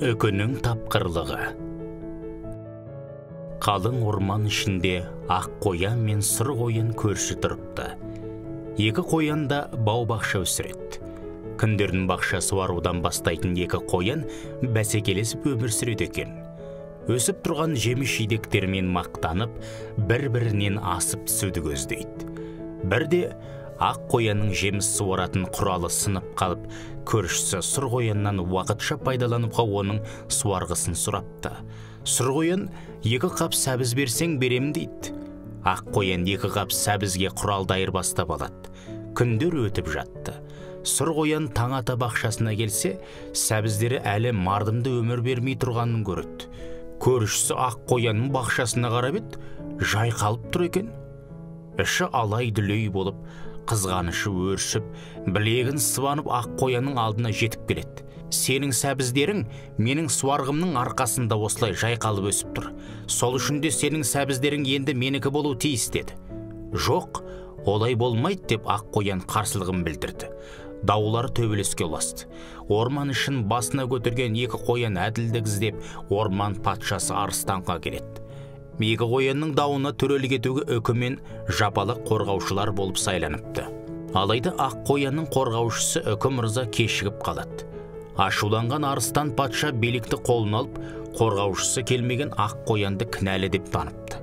Үкінің тапқырлығы. Қалың орман ішінде ақ қоян мен сұр қоян көрші тұрыпты. Екі қоян да бау-бақша өсіреді. Күндерін бақша суарудан бастайтын екі қоян бәсекелесіп өмір сүреді екен. Өсіп тұрған жеміс-жидектермен мақтанып, бір-бірінен асып түсуді көздейді. Бірде ақ қоянның жеміс суаратын құралы сынып қалып, көршісі сұр қояннан уақытша пайдалануға оның суарғысын сұрапты. Сұр қоян, екі қап сәбіз берсең берем дейді. Ақ қоян екі қап сәбізге құралды айырбастап алады. Күндер өтіп жатты. Сұр қоян таң ата бақшасына келсе, сәбіздері әлі мардымды өмір бермей тұрғанын көреді. Көршісі ақ қоянның бақшасына қарап еді, жайқалып тұр екен. Іші алай-дүлей болып, қызғанышы өршіп, білегін сыбанып ақ қоянның алдына жетіп келеді. Сенің сәбіздерің менің суарғымның арқасында осылай жайқалып өсіп тұр. Сол үшін де сенің сәбіздерің енді менікі болу тиіс деді. Жоқ, олай болмайды деп ақ қоян қарсылығын білдірді. Даулар төбелеске ұласты. Орман ішін басына көтерген екі қоян әділдік іздеп, орман патшасы арыстанға келеді. Екі қоянның дауына төрелік етуге үкімен жапалық қорғаушылар болып сайланыпты. Алайда ақ қоянның қорғаушысы үкі мырза кешігіп қалады. Ашуланған арыстан патша билікті қолына алып, қорғаушысы келмеген ақ қоянды кінәлі деп таныпты.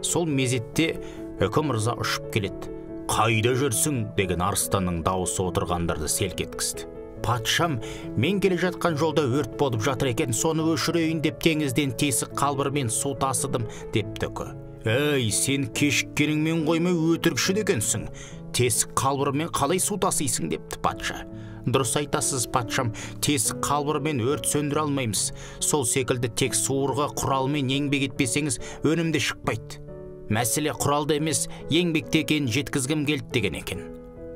Сол мезетте үкі мырза ұшып келеді. «Қайда жүрсің?» деген арыстанның дауысы отырғандарды селк еткізді. «Патшам, мен келе жатқан жолда өрт болып жатыр екен, соны өшірейін деп теңізден тесік қалбырмен су тасыдым» депті үкі. «Әй, сен кешіккеніңмен қоймай өтірікші екенсің. Тесік қалбырмен қалай су тасисың?» депті патша. «Дұрыс айтасыз, патшам, тесік қалбырмен өрт сөндіре алмаймыз. Сол секілді тек суырға құралмен еңбек етпесеңіз өнімді шықпайды. Мәселе құралды емес, еңбекте екенін жеткізгім келді» деген екен.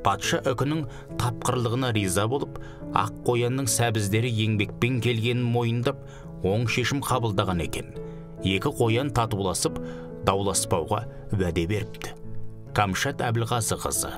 Патша үкінің тапқырлығына риза болып, ақ қоянның сәбіздері еңбекпен келгенін мойындап, оң шешім қабылдаған екен. Екі қоян татуласып, дауласпауға уәде беріпті. Камшат Әбілғазықызы.